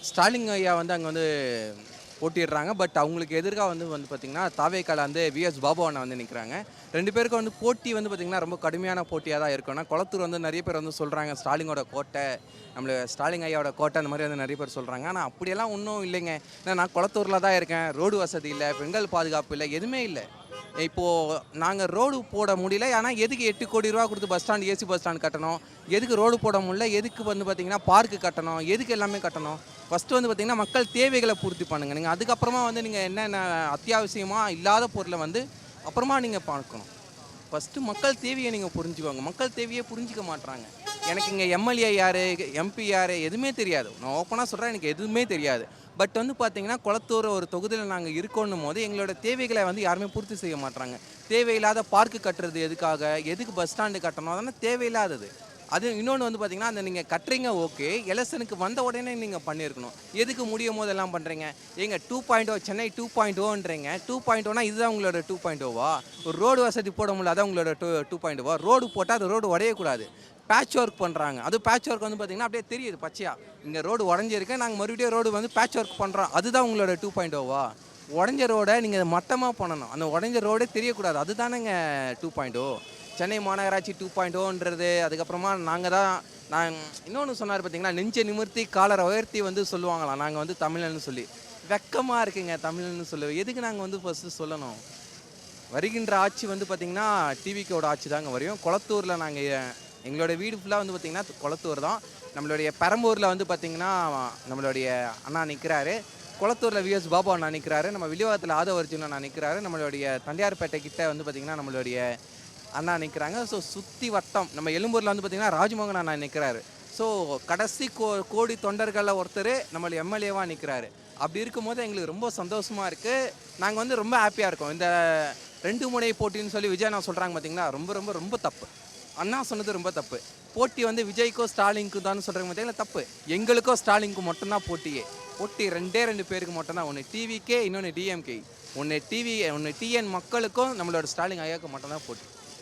ஸ்டாலின் ஐயா வந்து அங்கே வந்து போட்டிடுறாங்க. பட் அவங்களுக்கு எதிர்க்காக வந்து பார்த்தீங்கன்னா தாவேக்கால வந்து விஎஸ் பாபு அண்ணா வந்து நிற்கிறாங்க. 2 பேருக்கும் வந்து போட்டி வந்து பார்த்தீங்கன்னா ரொம்ப கடுமையான போட்டியாக தான் இருக்கும். ஏன்னா குளத்தூர் வந்து நிறைய பேர் வந்து சொல்கிறாங்க ஸ்டாலினோட கோட்டை, ஸ்டாலின் ஐயாவோட கோட்டை அந்த மாதிரி வந்து நிறைய பேர் சொல்கிறாங்க. ஆனால் அப்படியெல்லாம் ஒன்றும் இல்லைங்க. ஏன்னா நான் குளத்தூரில் தான் இருக்கேன். ரோடு வசதி இல்லை, பெண்கள் பாதுகாப்பு இல்லை, எதுவுமே இல்லை. இப்போது நாங்கள் ரோடு போட முடியல. ஆனால் எதுக்கு 8 கோடி ரூபா கொடுத்து bus stand AC bus stand கட்டணும், எதுக்கு ரோடு போட முடியல, எதுக்கு வந்து பார்த்திங்கன்னா பார்க்கு கட்டணும், எதுக்கு எல்லாமே கட்டணும். ஃபஸ்ட்டு வந்து பார்த்திங்கன்னா மக்கள் தேவைகளை பூர்த்தி பண்ணுங்கள். நீங்கள் அதுக்கப்புறமா வந்து நீங்கள் என்னென்ன அத்தியாவசியமாக இல்லாத பொருளை வந்து அப்புறமா நீங்கள் பார்க்கணும். ஃபஸ்ட்டு மக்கள் தேவையை நீங்கள் புரிஞ்சுக்கோங்க. மக்கள் தேவையை புரிஞ்சிக்க மாட்றாங்க. எனக்கு இங்கே எம்எல்ஏ யார், எம்பி யார் எதுவுமே தெரியாது. நான் ஓப்பனாக சொல்கிறேன், எனக்கு எதுவுமே தெரியாது. பட் வந்து பார்த்திங்கன்னா குளத்தூர் ஒரு தொகுதியில் நாங்கள் இருக்கோன்னும் போது எங்களோட தேவைகளை வந்து யாருமே பூர்த்தி செய்ய மாட்றாங்க. தேவையில்லாத பார்க்கு கட்டுறது எதுக்காக, எதுக்கு பஸ் ஸ்டாண்டு கட்டணும், அதெல்லாம் தேவையில்லாதது. அது இன்னொன்று வந்து பார்த்திங்கன்னா அந்த நீங்கள் கட்டுறீங்க ஓகே, எலெக்ஷனுக்கு வந்த உடனே நீங்கள் பண்ணியிருக்கணும். எதுக்கு முடியும் போது எல்லாம் பண்ணுறீங்க. எங்கள் 2.0 சென்னை 2.0ன்றீங்க. 2.0னா இதுதான் உங்களோட 2.0வா? ஒரு ரோடு வசதி போட முடியல, அதான் உங்களோட 2.0வா? ரோடு போட்டால் அது ரோடு உடையக்கூடாது. பேட்ச் ஒர்க் பண்ணுறாங்க. அது பேட்ச் ஒர்க் வந்து பார்த்திங்கன்னா அப்படியே தெரியுது பச்சையாக. இங்கே ரோடு உடஞ்சிருக்கு, நாங்கள் மறுபடியும் ரோடு வந்து பேட்ச் ஒர்க் பண்ணுறோம். அதுதான் உங்களோட 2.0வா? உடஞ்ச ரோடை நீங்கள் மட்டமாக பண்ணணும். அந்த உடஞ்ச ரோடே தெரியக்கூடாது. அதுதானேங்க 2.0. சென்னை மாநகராட்சி 2.0ன்றது. அதுக்கப்புறமா நான் இன்னொன்று சொன்னார் பார்த்தீங்கன்னா, நெஞ்சை நிமிர்த்தி காலரை உயர்த்தி வந்து சொல்லுவாங்களாம் நாங்கள் வந்து தமிழன்னு சொல்லி. வெக்கமாக இருக்குங்க தமிழ்னு சொல்லு. எதுக்கு நாங்கள் வந்து ஃபஸ்ட்டு சொல்லணும்? வருகின்ற ஆட்சி வந்து பார்த்திங்கன்னா டிவிக்கோட ஆட்சி தாங்க வரையும். குளத்தூரில் எங்களோட வீடு ஃபுல்லாக வந்து பார்த்திங்கன்னா குளத்தூர் தான். நம்மளுடைய பெரம்பூரில் வந்து பார்த்திங்கன்னா நம்மளுடைய அண்ணா நிற்கிறாரு. குளத்தூரில் விஎஸ் பாபு அண்ணா நிற்கிறாரு. நம்ம வில்லிவாக்கத்தில் ஆதவர்ஜுன் அண்ணா நிற்கிறாரு. நம்மளுடைய தண்டையார்பேட்டை கிட்ட வந்து பார்த்திங்கன்னா நம்மளுடைய அண்ணா நிற்கிறாங்க. ஸோ சுற்றி வட்டம் நம்ம எழும்பூரில் வந்து பார்த்திங்கன்னா ராஜ்மோகன் அண்ணா நிற்கிறாரு. ஸோ கடைசி கோடி தொண்டர்களில் ஒருத்தர் நம்மளை எம்எல்ஏவாக நிற்கிறாரு. அப்படி இருக்கும்போது எங்களுக்கு ரொம்ப சந்தோஷமாக இருக்குது. நாங்கள் வந்து ரொம்ப ஹாப்பியாக இருக்கோம். இந்த 2 முனை போட்டின்னு சொல்லி விஜய் அண்ணா சொல்கிறாங்க பார்த்திங்களா, ரொம்ப ரொம்ப ரொம்ப தப்பு. அண்ணா சொன்னது ரொம்ப தப்பு. போட்டி வந்து விஜய்க்கோ ஸ்டாலினுக்கு தான் சொல்கிறாங்க பார்த்தீங்களா, தப்பு. எங்களுக்கோ ஸ்டாலினுக்கு மட்டும்தான் போட்டியே. போட்டி 2 பேருக்கு மட்டும்தான். ஒன்று டிவிக்கே, இன்னொன்று டிஎம்கே. ஒன்று டிஎன் மக்களுக்கும் நம்மளோட ஸ்டாலின் ஐயாவுக்கு மட்டும்தான் போட்டி.